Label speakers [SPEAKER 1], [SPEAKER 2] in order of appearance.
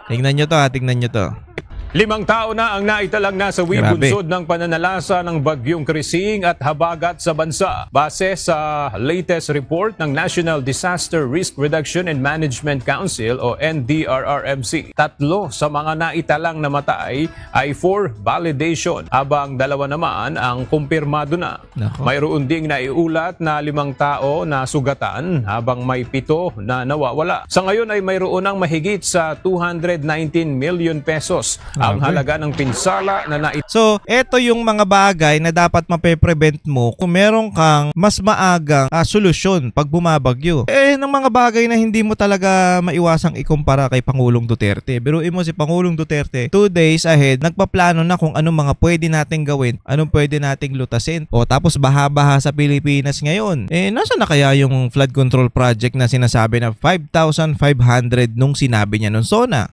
[SPEAKER 1] Tingnan nyo to ha, tingnan nyo to.
[SPEAKER 2] 5 tao na ang naitalang nasa bunsod ng pananalasa ng bagyong Krising at habagat sa bansa. Base sa latest report ng National Disaster Risk Reduction and Management Council o NDRRMC, 3 sa mga naitalang namatay ay for validation, habang 2 naman ang kumpirmado na. Mayroon ding naiulat na 5 tao na sugatan habang may 7 na nawawala. Sa ngayon ay mayroon ng mahigit sa 219 million pesos ang halaga ng pinsala na
[SPEAKER 1] So, eto yung mga bagay na dapat mape-prevent mo kung meron kang mas maagang solusyon pag bumabagyo. Ng mga bagay na hindi mo talaga maiwasang ikumpara kay Pangulong Duterte. Biruin mo si Pangulong Duterte, 2 days ahead, nagpaplano na kung anong mga pwede nating gawin, anong pwede nating lutasin. O tapos baha-baha sa Pilipinas ngayon. Nasa na kaya yung flood control project na sinasabi na 5,500 nung sinabi niya nung SONA?